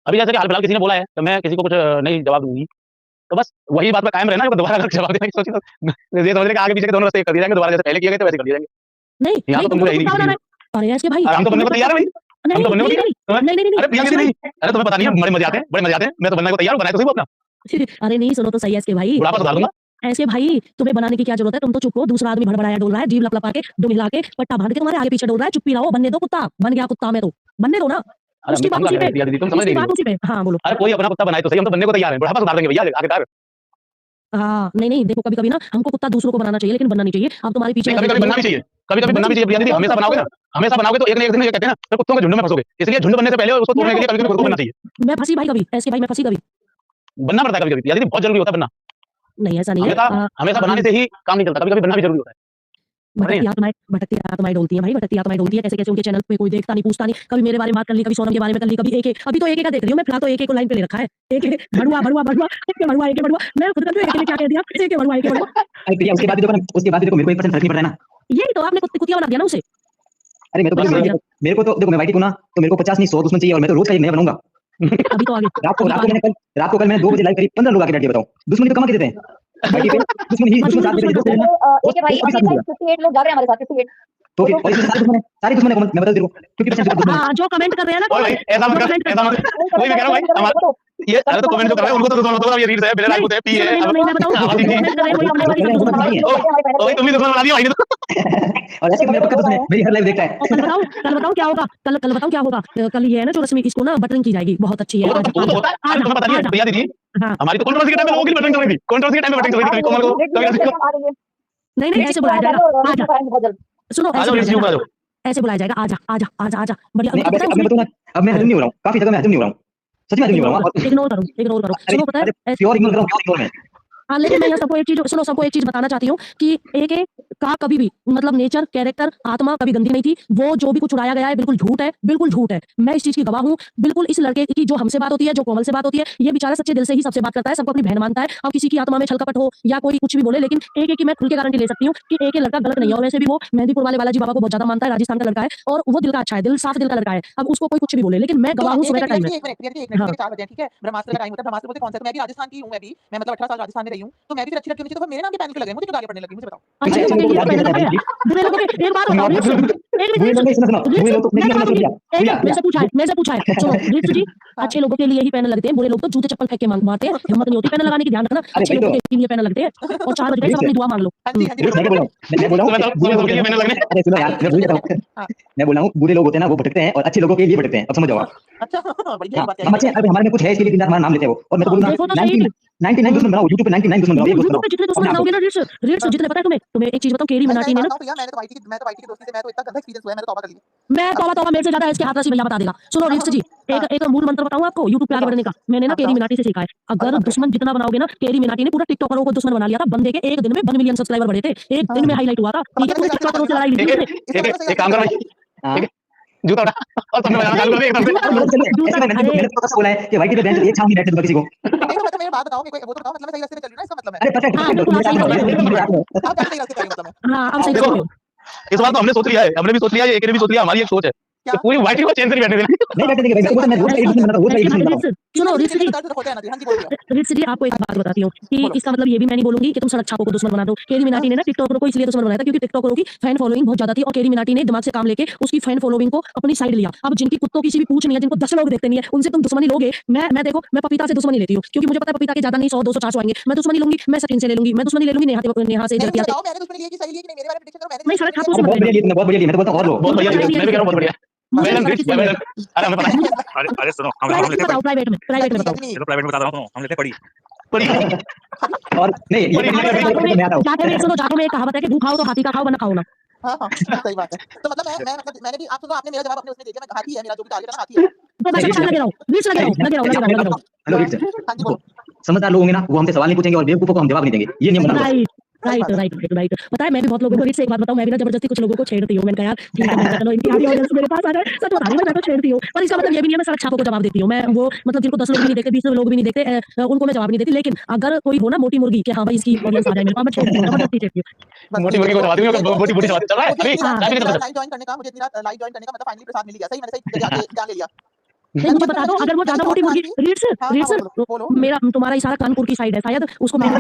अभी जैसे कि हाल फिलहाल किसी ने बोला है तो मैं किसी को कुछ नहीं जवाब दूंगी, तो बस वही बात पे कायम रहना, दोबारा अगर जवाब देने की सोची तो ये समझ ले कि आगे पीछे के दोनों रास्ते कर दिए जाएंगे, दोबारा जैसे पहले किए गए थे वैसे कर दिए जाएंगे। नहीं यहाँ तो तुमको यही कुत्ता बनाना है। अरे एसके भाई, हम तो बनने को तैयार है भाई, हम तो बनने को तैयार है। नहीं नहीं अरे प्रिया दीदी नहीं, अरे तुम्हें पता नहीं है, बड़े मजे आते हैं, बड़े मजे आते हैं, मैं तो बनने को तैयार हूँ, बनाए तो सही वो अपना, अरे नहीं, सुनो तो सही है एसके भाई, बुढ़ापा सुधार दूंगा। ऐसे भाई तुम्हें बनाने की क्या जरूरत है, तुम तो चुप हो। दूसरा आदमी भड़बड़ाया डोल रहा है, जीभ लपलपा के, दुम हिला के, पट्टा बांध के तुम्हारे आगे पीछे डोल रहा है, चुप्पी रहो, बनने दो कुत्ता, बन गया कुत्ता मैं तो, बनने दो ना। अरे उसकी बात हम उसी पे, प्रिया दीदी तुम समझ उसकी नहीं बात रही उसी पे। हाँ बोलो। हो। अरे कोई अपना कुत्ता बनाए तो सही, हम तो बनने को तैयार हैं, बुढ़ापा सुधार देंगे भैया, आखिरकार। हाँ नहीं, देखो कभी कभी ना हमको कुत्ता दूसरों को बनाना चाहिए, लेकिन बनना नहीं चाहिए। अब तुम्हारे पीछे कभी कभी बनना भी चाहिए, कभी कभी बनना भी चाहिए प्रिया दीदी। हमेशा बनाओगे ना, हमेशा बनाओगे तो एक न एक दिन ये कहते हैं ना, फिर कुत्तों के झुंड में फंसोगे, इसलिए झुंड बनने से पहले उसको तोड़ने के लिए कभी कभी खुद को बनना चाहिए। मैं फंसी भाई कभी, ऐसे भाई मैं फंसी कभी, बनना पड़ता है कभी कभी प्रिया दीदी, बहुत जरूरी होता है बनना। नहीं ऐसा नहीं है। हमेशा हमेशा बनाने से ही काम नहीं चलता, कभी कभी बनना भी जरूरी होता है। भटकती आत्माएं डोलती हैं भाई, भटकती आत्माएं डोलती है। कैसे कैसे उनके चैनल पे कोई देखता नहीं, पूछता नहीं। कभी मेरे बारे में बात कर ली, कभी सोनम के बारे में कर ली, कभी एक अभी तो एक का देख रही हूँ मैं, फिलहाल तो एक को लाइन पे ले रखा है। एक भड़ुआ भड़ुआ भड़ुआ, एक भड़ुआ, एक भड़ुआ। मैं खुद करती हूँ, एक ने क्या कह दिया, एक भड़ुआ, एक भड़ुआ। अरे प्रिया उसके बाद भी देखो ना, उसके बाद भी देखो मेरे को 1% फर्क नहीं पड़ रहा है ना। यही तो आपने कुतिया बना दिया ना उसे। अरे मैं तो मेरे को तो देखो, मैं वाइटी को ना तो मेरे को 50 नहीं 100 दुश्मन चाहिए, और मैं तो रोज का एक नया बनाऊंगा। अभी तो आगे रात को कल मैंने 2 बजे लाइव करी, 15 लोग आके बैठ के बताओ, दुश्मनी तो कमा के देते हैं वाइटी पे, दुश्मन साथ देते हैं। ओके भाई, अभी 58 लोग जाग रहे हैं हमारे साथ, 58। तो फिर और इसमें सारे दुश्मन है को मैं बता दे रहा हूं, 50% दुश्मन है। हाँ जो कमेंट कर रहे हैं ना, ओए भाई ऐसा मत कर, ऐसा मत कर, वही मैं कह रहा हूं भाई, हमारा ये अरे तो कमेंट जो कर रहा है उनको तो ये रील्स है, मेरे लाइव होते हैं, पी है। नहीं मैं बताऊं, कमेंट कर रहे हैं कोई अपने वाली सब दुश्मन है। ओए तुम भी दुश्मन बना दिया भाई ने तो। और ऐसे मेरे को दुश्मन है, मेरी हर लाइव देखता है। और कल बताऊं क्या होगा, कल बताऊं क्या होगा। कल ये है ना जो रश्मि, इसको ना बटरिंग की जाएगी, बहुत अच्छी है। वो तो होता है, अरे तुम्हें पता नहीं है प्रिया दीदी, हमारी तो कंट्रोवर्सी के टाइम में लोगों की बटरिंग चल रही थी, कंट्रोवर्सी के टाइम में बटरिंग चल रही थी, कोमल को नहीं ऐसे बुलाया जाएगा, आजा सुनो, आ जाओ रील्स आ जाओ, ऐसे बुलाया जाएगा, आजा आजा आजा आजा, बढ़िया। नहीं अब मैं बताऊं ना, अब मैं हजम नहीं हो रहा हूं, काफी जगह मैं हजम नहीं हो रहा हूं, सच में हजम नहीं हो रहा हूं। इग्नोर करो। सुनो पता है प्योर इग्नोर कर रहा हूं, प्योर इग्नोर में। हाँ, लेकिन मैं यहाँ सबको एक चीज, सुनो सबको एक चीज बताना चाहती हूँ कि एक का कभी भी मतलब नेचर, कैरेक्टर, आत्मा कभी गंदी नहीं थी। वो जो भी कुछ उड़ाया गया है बिल्कुल झूठ है, बिल्कुल झूठ है। मैं इस चीज की गवाह हूँ। बिल्कुल इस लड़के की जो हमसे बात होती है, जो कोमल से बात होती है, ये बेचारा सच्चे दिल से ही सबसे बात करता है, सबको अपनी बहन मानता है। अब किसी की आत्मा में छलकपट हो या कोई कुछ भी बोले, लेकिन एक की मैं खुल के गारंटी ले सकती हूँ कि एक लड़का गलत नहीं है। और वैसे भी वो मेहंदीपुर वाले बालाजी बाबा को बहुत ज्यादा मानता है, राजस्थान का लड़का है, और वो दिल का अच्छा है, दिल साफ दिल का लड़का है। अब उसको कोई कुछ भी बोले, लेकिन मैं गवाह हूँ। सुबह का टाइम है, 4 बजे, ठीक है, ब्रह्मास्त्र का टाइम होता है। ब्रह्मास्त्र बोलते कॉन्सेप्ट, मैं भी राजस्थान की हूं, मैं मतलब 18 साल राजस्थान में रही हूं, तो मैं भी अच्छी लड़की होनी चाहिए, तो मेरे नाम के पैनल पे लगे, मुझे क्यों गाली पड़ने लगी, मुझे बताओ। अच्छे लोगों के लिए पहले लगा है, बुरे लोगों के एक बात बताओ, मैं से पूछा है सुनो रिक्स जी, अच्छे लोगों के लिए ही पैनल लगते हैं, बुरे लोग तो जूते चप्पल फेंक के मारते हैं, हिम्मत नहीं होती पैनल लगाने की। ध्यान रखना, अच्छे लोगों के लिए पैनल लगते हैं। और 4 बज गए, सब अपनी दुआ मांग लो। मैं बोल रहा हूं, अरे सुनो यार, मैं भूल जाता हूं, मैं बोल रहा हूं बुरे लोग होते हैं ना वो भटकते हैं, और अच्छे लोगों के लिए भटकते हैं। अब समझ जाओ आप। अच्छा बढ़िया बात है। हम अच्छे, अरे हमारे में कुछ है इसके लिए हमारा नाम लेते हैं वो। और मैं तो बोलूंगा 99 दुश्मन बनाओ, YouTube पे 99 दुश्मन बनाओ, ये YouTube पे जितने दुश्मन बनाओगे ना, रिट्स जितने, पता है तुम्हें एक चीज बताऊं, केरी मिनाटी ने ना, मैं तो वाईटी की दोस्ती से मैं तो इतना गंदा एक्सपीरियंस हुआ है, मैंने तौबा कर ली। मैं तौबा मेरे से ज्यादा इसके हाथ रसी भैया बता देगा। सुनो रिट्स जी, एक मूल मंत्र बताऊं आपको YouTube पे आगे बढ़ने का, मैंने ना केरी मिनाटी से सीखा है। अगर दुश्मन जितना बनाओगे ना, केरी मिनाटी ने पूरा टिकटॉकरों को दुश्मन बना लिया था। बंदे के एक दिन में 1 मिलियन सब्सक्राइबर बढ़े थे, एक दिन में हाईलाइट हुआ था, ठीक है। पूरे टिकटॉकरों से लड़ाई ली, एक काम कर भाई, जूता उठा और तुमने बजाना चालू कर दिया एकदम से। मैंने तो बोला है कि वाइटी पे बेंच एक छाव नहीं बैठने दूंगा किसी को। तो मेरी बात बताओ, मेरे को वो तो बताओ, मतलब मैं सही रास्ते पे चल रही हूं ना, इसका मतलब है। अरे पता है आप कैसे सही रास्ते पे चल रही हो, मतलब मैं। हाँ अब सही देखो इस बार तो हमने सोच लिया है, हमने भी सोच लिया है, एक ने भी सोच लिया, हमारी एक सोच है तो पूरी वाइट को चेंज से बैठने देना। नहीं बैठने देंगे भाई, मैं रोज का एडिशन बनाता हूं, रोज का एडिशन बनाता हूं। सुनो ऋषि जी, होता है ना जी। हाँ जी बोलिए। ऋषि जी आपको एक बात बताती हूँ कि बोलो। इसका मतलब ये भी मैं नहीं बोलूंगी कि तुम सड़क छापों को दुश्मन बना दो। केरी मिनाटी ने ना टिकटॉकरों को इसलिए दुश्मन बनाया था क्योंकि टिकटॉकरों की फैन फॉलोइंग बहुत ज्यादा थी और केरी मिनाटी ने दिमाग से काम लेके उसकी फैन फॉलोइंग को अपनी साइड लिया। अब जिनकी कुत्तों की सी भी पूछ नहीं है, जिनको 10 लोग देखते नहीं है, उनसे तुम दुश्मनी लोगे। मैं देखो, मैं पपीता से दुश्मनी लेती हूँ क्योंकि मुझे पता है पपीता के ज्यादा नहीं 100 200 400 आएंगे। मैं दुश्मनी लूंगी, मैं सचिन से ले लूंगी, मैं दुश्मनी ले लूंगी नेहा से, नहीं जतिया से। बताओ मैंने दुश्मनी लिया कि सही लिया कि नहीं, मेरे बारे में प्रेडिक्शन करो मैंने। नहीं सड़क छापों से बहुत मत बढ़िया लेना। लिए, बहुत बढ़िया लिए, मैं तो बोलता हूं और लो। बहुत बढ़िया, मैं भी कह रहा हूं बहुत बढ़िया। Well and great, well and. अरे हमें पता है। अरे सुनो, हम प्राइवेट लेते में बताओ, प्राइवेट में बताओ। ये तो प्राइवेट में बता रहा हूँ, हम लेते पड़ी। पड़ी और नहीं ये बढ़िया, मैं आता हूं। जाते में सुनो, जाते में एक कहावत है कि भूख खाओ तो हाथी का खाओ, वरना खाओ ना। हाँ हाँ सही बात है। तो मतलब मैं मतलब मैंने भी आप सुनो, आपने मेरा जवाब अपने उसमें दे दिया। मैं हाथी है मेरा, जो भी टारगेट है ना हाथी है। तो बस अच्छा लगे रहो, बीच लगे रहो। हेलो रिच, हाँ जी बोलो। समझदार लोग होंगे ना, वो हमसे सवाल नहीं पूछेंगे और बेवकूफों को हम जवाब नहीं देंगे। ये नियम बना लो। राइट। पता है मैं भी बहुत लोगों को, ऋषि से एक बात बताऊं, मैं भी ना जबरदस्ती कुछ लोगों को छेड़ती हूँ। मैंने कहा यार ठीक है, मैं चलो इनकी आधी ऑडियंस मेरे पास आ जाए, सच बता रही हूं, मैं तो छेड़ती हूँ। पर इसका मतलब ये भी नहीं है मैं सड़क छापों को जवाब देती हूँ। मैं वो मतलब जिनको 10 लोग भी नहीं देखते, 20 लोग भी नहीं देखते, उनको मैं जवाब नहीं देती। लेकिन अगर कोई हो ना मोटी मुर्गी कि हाँ भाई इसकी ऑडियंस आ जाए मेरे पास, मैं छेड़ती हूँ, जबरदस्ती छेड़ती हूँ। मोटी मुर्गी को दबा दूंगा, मोटी मोटी चल रहा है अभी। लाइव ज्वाइन करने का मुझे इतनी रात लाइव ज्वाइन करने का मतलब फाइनली प्रसाद मिल गया। सही, मैंने सही जान ले लिया। नहीं मुझे बता दो, अगर वो ज्यादा मोटी मुर्गी, रीड्स बोलो। मेरा तुम्हारा इशारा कानपुर की साइड है शायद, उसको मैंने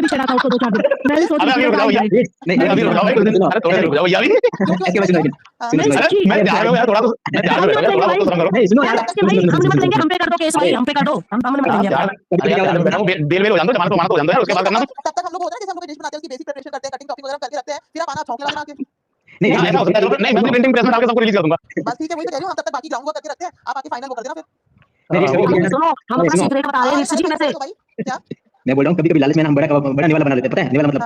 भी छेड़ा था उसको 2-4 दिन। मैं भी सोच अभी रुक जाओ यार, नहीं अभी रुक जाओ एक दिन, अरे थोड़ा रुक जाओ यार। ऐसे सुनो सुनो अरे मैं ध्यान में यार, थोड़ा तो मैं ध्यान में बैठा, थोड़ा तो करो नहीं सुनो यार, भाई हमने मत लेंगे, हम पे कर दो केस भाई, हम पे कर दो, हम सामने मत लेंगे। यार। अरे यार बैठा हूं, बेल बेल हो जान दो, जमानत हो जान दो यार, उसके बाद करना। तब तक हम लोग होता है जैसे हम लोग डिश बनाते हैं, उसकी बेसिक प्रिपरेशन करते हैं, कटिंग टॉपिंग वगैरह करके रखते हैं, फिर आप आना छौंके लगा के। नहीं ऐसा हो सकता है नहीं, मैं प्रिंटिंग प्रेस में डाल के सबको रिलीज कर दूंगा। बस ठीक है, वही तो कह रही हूं, हम तब तक बाकी ग्राउंड वर्क करके रखते हैं, आप आके फाइनल वो कर देना फिर। सुनो हम अपना सीक्रेट बता रहे हैं ऋषि जी में से। भाई क्या मैं बोल रहा हूँ कभी कभी लालच में हम बड़ा निवाला बना देते हैं, पता है निवाला मतलब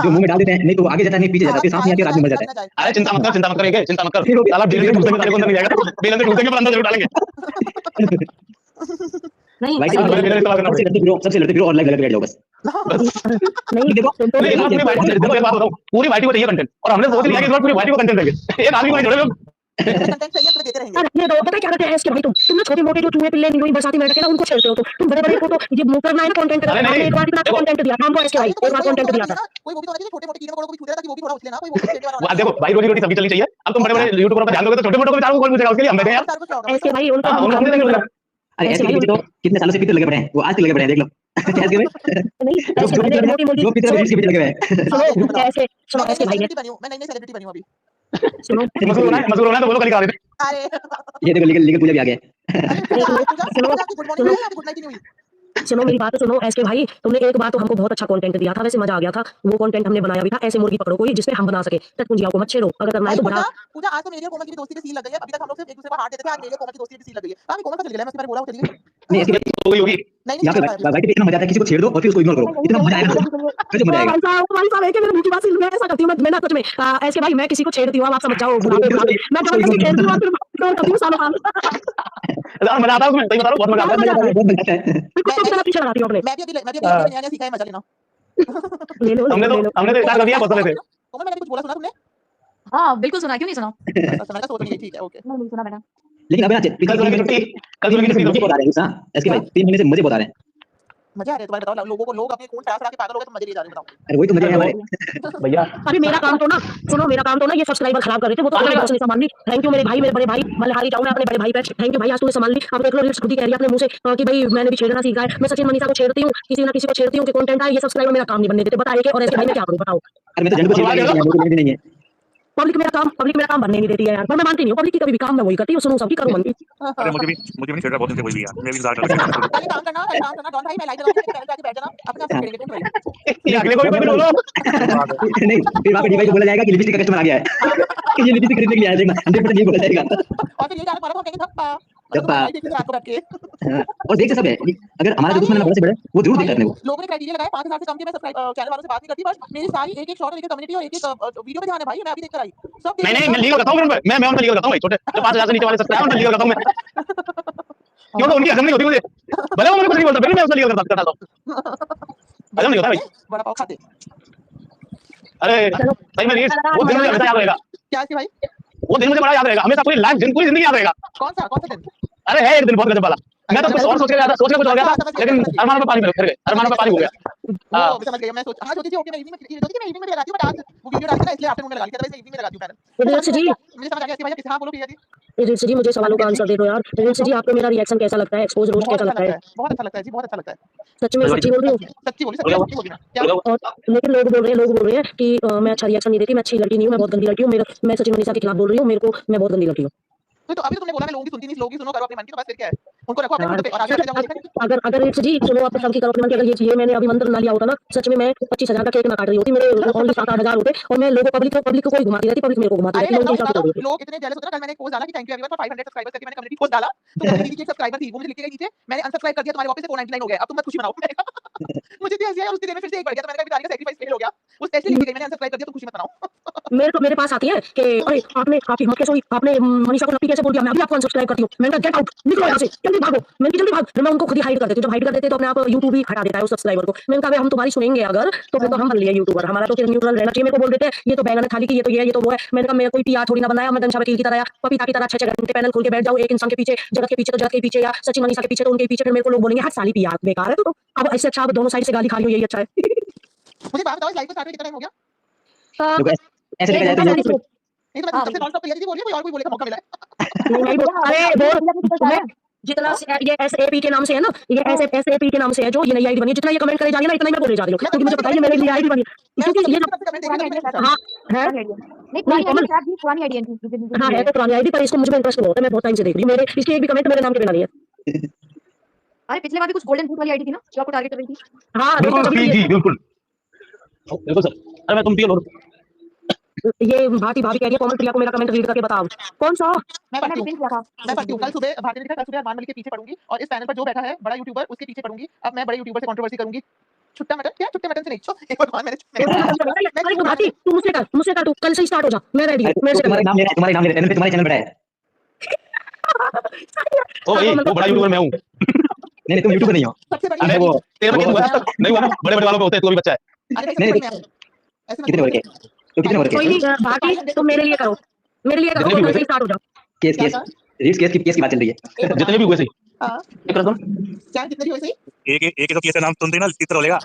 जो मुंह में डाल देते हैं, नहीं तो आगे जाता है नहीं पीछे जाता है, सांस नहीं आती और आदमी मर जाता है। अरे चिंता मत कर, चिंता मत कर। साला बेल में घुसेंगे, तेरे को अंदर नहीं जाएगा, बेल अंदर घुसेंगे पर अंदर जरूर डालेंगे। नहीं सबसे लड़ते फिरो और लाइक बैठ जाओ बस। नहीं देखो नहीं पूरी वाइटी, देखो एक बात बताऊं, पूरी वाइटी को चाहिए कंटेंट और हमने सोच लिया कि इस बार पूरी वाइटी को कंटेंट देंगे। एक आदमी को नहीं छोड़ेंगे। कंटेंट चाहिए तो देते रहेंगे। अरे ये दो पता क्या करते हैं इसके भाई, तुम ना छोटे मोटे जो चूहे पिल्ले नहीं बरसाती में रखे ना उनको छेड़ते हो, तो तुम बड़े बड़े को तो ये मुंह करना है ना कंटेंट अरे नहीं, एक बार इतना कंटेंट दिया हमको इसके भाई, एक बार कंटेंट दिया था। कोई वो भी तो होना चाहिए, छोटे मोटे कीड़े मकोड़ों को भी छू देता कि वो भी थोड़ा उछले ना, कोई वो भी छेड़ने वाला वो देखो भाई, रोजी रोटी सबकी चलनी चाहिए। अब तुम बड़े बड़े यूट्यूबर पर ध्यान दोगे तो छोटे मोटे को भी चारों को कौन पूछेगा, उसके लिए हम बैठे हैं यार। इसके भाई उनको हां हम देंगे। अरे ऐसे पीछे तो कितने सालों से पीछे लगे पड़े हैं, वो आज तक लगे पड़े हैं, देख लो ऐसे में नहीं ऐसे भाई मोटी मोटी जो पीछे के पीछे लगे हुए हैं। सुनो ऐसे भाई सेलिब्रिटी बनी हूं मैं, नई सेलिब्रिटी बनी हूं अभी। सुनो मजबूर होना है तो बोलो, कल का रहे थे। अरे ये देखो लीगल पूजा भी आ गया है। गुड मॉर्निंग या गुड नाइट नहीं हुई। सुनो मेरी बात सुनो एसके भाई, तुमने एक बार तो हमको बहुत अच्छा कंटेंट दिया था, वैसे मजा आ गया था, वो कंटेंट हमने बनाया भी था, ऐसे मुर्गी पकड़ो कोई जिसपे हम बना सके, तक पूंजिया को मत छेड़ो, अगर करना है तो बड़ा। पूजा आज तो मेरी और कोमल की भी दोस्ती की सील लग गई है। अभी तक हम लोग सिर्फ एक दूसरे को हाथ देते थे, आज मेरी और कोमल की दोस्ती की सील लग गई है। अभी कोमल का चल गया, मैं उसके बारे में बोला हूं, चलिए नहीं इसके हो गई होगी। नहीं यहाँ पे वाइटी पे इतना मजा आता है, किसी को छेड़ दो और फिर उसको इग्नोर करो, इतना मजा आएगा ना, गजब मजा आएगा। भाई साहब एक मेरी मुंह की बात मैं ऐसा करती हूं, मैं ना सच में ऐसे भाई मैं किसी को छेड़ती हूं, आप समझ जाओ, बुलावे मैं जबरदस्ती खेलती हूं, फिर करती हूं सालों साल। मजा आता है उसमें, सही बता रहा हूं, बहुत मजा आता है। बहुत मजा आता है। कुत्तों की तरह पीछे लगाती हूं अपने। मैं भी अभी नया सीखा है, मजा लेना। ले लो हमने तो स्टार्ट कर दिया बहुत समय से। कोमल मैंने कुछ बोला सुना तुमने? हाँ बिल्कुल सुना, क्यों नहीं सुना? अच्छा मैंने सोच नहीं, ठीक है ओके। नहीं सुना मैंने। लेकिन अभी ना कल सुबह की छुट्टी, कल सुबह की छुट्टी मुझे बता रहे हैं हां इसके भाई 3 महीने से मुझे बता रहे हैं। मजा आ रहा है तुम्हारे, बताओ लोगों को, लोग अपने खून फड़ा के पागल हो गए, तुम मजे लिए जा रहे हो, बताओ। अरे वही तो मजे हैं हमारे भैया। अभी मेरा काम तो ना सुनो, मेरा काम तो ना ये सब्सक्राइबर खराब कर रहे थे, वो तो अपने बॉस ने संभाल ली। थैंक यू मेरे भाई, मेरे बड़े भाई मल्हारी जाऊं मैं अपने बड़े भाई पे, थैंक यू भाई, आज तूने संभाल ली। आप देख लो रील्स खुद ही कह रही है अपने मुंह से कि भाई मैंने भी छेड़ना सीखा है, मैं सचिन मनीषा को छेड़ती हूं, किसी ना किसी को छेड़ती हूं कि कंटेंट आए, ये सब्सक्राइबर मेरा काम नहीं बनने देते, बताइए और ऐसे भाई मैं क्या करूं बताओ। अरे मैं तो जन को छेड़ रहा हूं, नहीं है पब्लिक मेरा काम बनने नहीं देती है यार, पर मैं मानती नहीं हूं पब्लिक की कभी भी काम मैं वही करती हूं, सुनो सबकी करूं मनती। अरे मुझे भी नहीं छेड़ रहा बहुत दिन से कोई भी यार, मैं भी इंतजार कर रहा हूं। कल काम करना डॉन भाई, मैं लाइव लगाऊंगा, पहले जाके बैठ जाना, अपने आप से छेड़ेंगे, डोंट वरी। ये अगले को भी बोलो। नहीं फिर वहां पे डी भाई को बोला जाएगा कि लिपस्टिक का कस्टमर आ गया है, ये लिपस्टिक खरीदने के लिए आया, देखना 100% ये बोला जाएगा। और फिर ये गाना मारो, हम कहेंगे थप्पा रात को बैठ के। और देखते सब है, अगर हमारा जो दुश्मन है ना बड़े से बड़े, वो जरूर देखते हैं वो। लोगों ने क्राइटेरिया लगाया 5000 से कम के, मैं सब्सक्राइब चैनल वालों से बात नहीं करती, बस मेरी सारी एक-एक शॉर्ट और एक-एक कम्युनिटी और एक-एक वीडियो पे ध्यान है भाई, मैं अभी देख कर आई सब। नहीं मैं लीगल करता हूं, मैं उनका लीगल करता हूं भाई, छोटे जो 5000 से नीचे वाले सब्सक्राइबर उनका लीगल करता हूं मैं। क्यों तो उनकी हजम नहीं होती मुझे, भले वो मुझे कुछ नहीं बोलता, फिर मैं उसका लीगल करता हूं, हजम नहीं होता भाई। बड़ा पाव खाते अरे सही में वो दिन मुझे हमेशा याद रहेगा, क्या है भाई? वो दिन मुझे बड़ा याद रहेगा हमेशा, पूरी लाइफ दिन पूरी जिंदगी याद रहेगा। कौन सा दिन? अरे है एक दिन बहुत गजब वाला, मैं तो कुछ और सोच के गया था, सोच के कुछ हो गया था, लेकिन अरमानों पे पानी फिर गए, अरमानों पे पानी हो गया। हाँ। वो समझ गई मैं सोच सोची थी ओके मैं इवनिंग में सोची थी मैं इवनिंग में लगाती हूँ बट आज वो वीडियो डालती है ना इसलिए आफ्टरनून में लगा लिया था वैसे इवनिंग में लगाती हूँ पैनल रिल्स जी मुझे समझ आ गया इसके भाई किसी हाँ बोलो प्रिया जी रिल्स जी मुझे सवालों का आंसर दे दो यार। रिल्स जी आपको मेरा रिएक्शन कैसा लगता है? एक्सपोज रोस्ट कैसा लगता है? बहुत अच्छा लगता है जी बहुत अच्छा लगता है सच में सच्ची बोल रही हूँ। सच्ची बोली ना क्या और लेकिन लोग बोल रहे हैं कि मैं अच्छा रिएक्शन नहीं देती, मैं अच्छी लड़की नहीं हूँ, मैं बहुत गंदी लड़की हूँ। मैं सचिन मनीषा के खिलाफ बोल रही हूँ, मेरे को मैं बहुत गंदी लड़की हूँ। तो अभी तो तुमने बोला मैं लोगों की सुनती नहीं लोगों की सुनो करो अपने मन की तो बस फिर क्या है उनको रखो अपने मुद्दे पे और आगे बढ़ते जाओ अगर अगर रिल्स जी सुनो आप शाम की करो अपने मन की, अगर ये मैंने अभी मंत्र ना लिया होता ना, सच में मैं 25,000 का केक ना काट रही होती, मेरे ओनली 7-8 हज़ार होते और मैं लोगों पब्लिक को कोई घुमाती रहती, पब्लिक मेरे को घुमाती अरे रहती, मैं मैं उनके बताऊं हिसाब से लोग इतने जेलस होते हैं ना कल मैंने एक पोस्ट डाला कि thank you everyone for 500 subscribers करके मैंने कम्युनिटी पोस्ट डाला तो मेरी दीदी की एक सब्सक्राइबर थी वो मुझे लिख के गई नीचे मैंने अनसब्सक्राइब कर दिया तुम्हारे वापस से 499 हो गया अब तुम मत खुशी मनाओ मुझे भी हंसी आई और उसकी देर में फिर से एक बढ़ गया तो मैंने कहा बेचारी का सैक्रिफाइस फेल हो गया उस टेस्ट लिख के गई मैंने अनसब्सक्राइब कर दिया तुम खुशी मत मनाओ मेरे पास आती है कि अरे आपने आपकी हिम्मत कैसे हुई, आपने मनीषा को लपटी कैसे बोल दिया, मैं अभी आपको अनसब्सक्राइब करती हूँ। मैंने कहा गेट आउट, निकलो यहाँ से, जल्दी भागो। मैंने कहा जल्दी भाग। फिर मैं उनको खुद ही हाइड कर देती हूँ, जब हाइड कर देते तो अपने आप यूट्यूब भी हटा देता है उस सब्सक्राइबर को। मैंने कहा हम तुम्हारी सुनेंगे अगर तो फिर तो हम बन लिए यूट्यूबर, हमारा तो फिर न्यूट्रल रहना चाहिए। मेरे को बोल देते हैं ये तो बैंगन है थाली की, ये तो ये है, ये तो वो है। मैंने कहा मैं कोई पीआर थोड़ी ना बनाया, मैं गंशा वकील की तरह या पपीता की तरह 6 घंटे पैनल खोल के बैठ जाऊँ एक इंसान के पीछे, जगत के पीछे तो जगत के पीछे, या सचिन मनीषा के पीछे तो उनके पीछे। फिर मेरे को लोग बोलेंगे हट साली पीआर बेकार है। तो अब इससे अच्छा आप दोनों साइड से गाली खा रही हो, यही अच्छा है। मुझे बात बताओ इस लाइव को स्टार्ट हुए कितना टाइम हो गया ऐसे देखा जाए तो नहीं तो मैं सबसे नॉन स्टॉप प्रिया दीदी बोल रही है कोई और कोई बोले का मौका मिला है अरे वो जितना ये एसएपी के नाम से है ना, ये एसएपी के नाम से है जो ये नई आईडी बनी है, जितना ये कमेंट करे जा रही है ना इतना ही मैं बोले जा रही हूँ, क्योंकि मुझे पता है ये मेरे लिए आईडी बनी है। क्योंकि ये हाँ है नहीं पुरानी आईडी शायद भी पुरानी आईडी है। हाँ है तो पुरानी आईडी, पर इसको मुझे इंटरेस्ट बहुत है, मैं बहुत टाइम से देख रही हूँ। मेरे इसके एक भी कमेंट मेरे नाम के बिना नहीं है। अरे पिछले बार भी कुछ गोल्डन बूट वाली आईडी थी ना जो आपको टारगेट कर रही थी। हाँ बिल्कुल जी बिल्कुल बिल्कुल सर। अरे मैं तुम पियो लो ये भाभी कह रही है कोमल प्रिया को मेरा कमेंट रीड करके बताओ कौन सा। मैं मैंने पढ़ती हूँ पिन किया था। मैं पढ़ती हूँ कल सुबह भारती ने लिखा कल सुबह अरमान मलिक के पीछे पढ़ूंगी और इस पैनल पर जो बैठा है बड़ा यूट्यूबर उसके पीछे पढ़ूंगी। अब मैं बड़े यूट्यूबर से कंट्रोवर्सी करूंगी। छुट्टा मटन क्या छुट्टे मटन से नहीं छो एक भगवान मैंने भाभी तू मुझसे कर, तू कल से स्टार्ट हो जा, मैं रेडी हूँ। मेरे से तुम्हारे नाम ले रहे हैं, तुम्हारे नाम ले रहे हैं, तुम्हारे चैनल पे है। ओ भाई वो बड़ा यूट्यूबर मैं हूँ। नहीं तुम यूट्यूबर नहीं हो। सबसे बड़ी अरे वो तेरे में नहीं हुआ ना, बड़े बड़े वालों पे होते हैं, तू भी बच्चा है। अरे नहीं ऐसे कितने वर्ग के तो कितने वर्ग कोई के नहीं भाभी तुम मेरे लिए करो कल से स्टार्ट हो जाओ। केस केस की बात चल रही है। जितने भी हुए सही हाँ एक कर दो क्या कितने भी वैसे ही एक तो केस का नाम सुनते ही ना चित्र लेगा।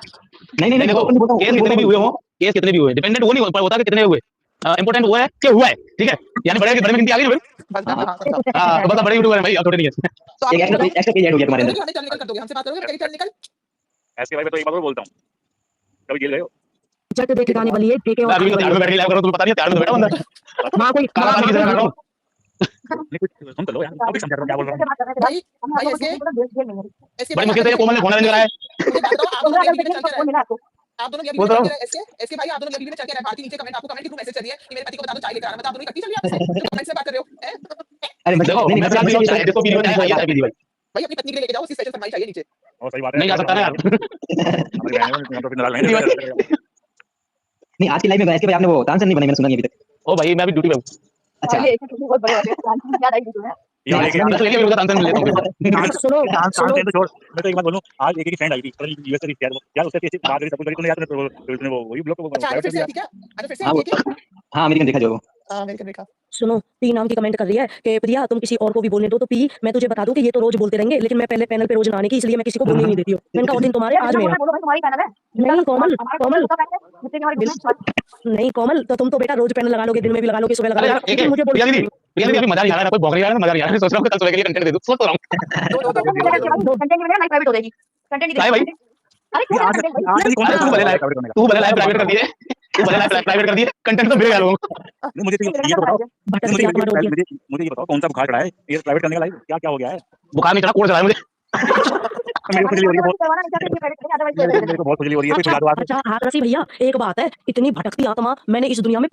नहीं देखो केस कितने भी हुए हो, केस कितने भी हुए डिपेंडेंट वो नहीं होता कि कितने हुए, इंपोर्टेंट वो है कि हुआ है, ठीक है। यानी बड़े में गिनती आ गई ना बस भाई। हां तो बस बड़े यूट्यूबर है भाई, अब छोटे नहीं है। तो एक एक्स्ट्रा पेज ऐड हो गया तुम्हारे अंदर। निकल कर दोगे हमसे बात करोगे कहीं निकल ऐसे भाई मैं तो एक बार और बोलता हूँ कभी जेल गए हो जट देखे गाने वाली है देखे मैं अभी तो तैयार में बैठ के लाइव कर रहा हूं, तुम्हें पता नहीं है तैयार में बैठा हूं अंदर वहां कोई काला काला की जगह कर रहा हूं। नहीं कुछ सुन तो लो यार अभी समझा रहा हूँ क्या बोल रहा हूँ। भाई भाई इसके बड़ी मुश्किल से कोमल ने फोन लेने कराया मुझे बात बताओ आप दोनों के बीच में चल क्या रहा है आप दोनों के बीच बोल में रहा चल क्या रहा है इसके भाई आप दोनों के बीच में चल क्या रहा है भारती नीचे कमेंट आपको कमेंट के थ्रू मैसेज कर दिया कि मेरे पति को बता दो चाय लेकर आना, मतलब आप दोनों इकट्ठी चल रही है कमेंट से बात कर रहे हो अरे देखो नहीं मैं भी चाहे जिसको भी नहीं चाहिए भी भाई भाई अपनी पत्नी के लिए लेके जाओ उसकी स्पेशल फरमाइश चाहिए नीचे और सही बात है नहीं जा सकता ना यार। हमारी बहनें हैं, तो फिर नाराज नहीं रहेगा। नहीं आज की लाइव में भाई आपने वो तानसेन नहीं बनाई, मैंने सुना नहीं अभी तक। ओ भाई मैं अभी ड्यूटी पे हूं। अच्छा बहुत बड़े याद आई वीडियो में। यार एक मैं तो लेके मेरे को तानसेन लेता हूं। सुनो तो छोड़ मैं तो एक बात बोलूं आज एक फ्रेंड आई थी कल यूएस से यार उससे कैसे बात करी सब कुछ तूने याद तूने वो वही ब्लॉग को अच्छा आगे फिर से आई थी क्या अरे फिर से हाँ आई थी क्या हाँ अमेरिकन देखा जो हां मैंने देखा सुनो पी नाम की कमेंट कर रही है कि प्रिया तुम किसी और को भी बोलने दो, तो पी मैं तुझे बता दूं कि ये तो रोज बोलते रहेंगे, लेकिन मैं पहले पैनल पे रोज ना आने की इसलिए मैं किसी को बोलने नहीं देती हूँ। मैंने कहा वो दिन तुम्हारे आज मेरा। बोलो भाई तुम्हारी पैनल है। नहीं कोमल कोमल मुझे हमारे बिल्कुल नहीं कोमल तो तुम तो बेटा रोज पैनल लगा लोगे, दिन में भी लगा लोगे, सुबह लगा अरे लोगे, यार एक लेकिन मुझे प्रिया दीदी अभी मजा नहीं आ रहा, कोई भौंक नहीं आ रहा, मजा नहीं आ रहा। सोच रहा हूं कल सुबह के लिए कंटेंट दे दूं, सोच रहा हूं कंटेंट में लाइव प्राइवेट हो जाएगी। कंटेंट काय भाई अरे क्यों आज नहीं कौन तू भले लाइव प्राइवेट कर दिए, तू भले लाइव प्राइवेट कर दिए, कंटेंट तो मिलेगा लोगों को। मुझे ये तो बताओ मुझे ये बताओ कौन सा बुखार चढ़ा है ये प्राइवेट करने का लाइव क्या क्या हो गया है। बुखार नहीं चढ़ा, कोड़ चढ़ा है मुझे। मेरे को खुजली हो रही है बहुत खुजली हो रही है कुछ खिला दो आप। अच्छा हाँ रसी भैया एक बात है, इतनी भटकती आत्मा मैंने इस दुनिया में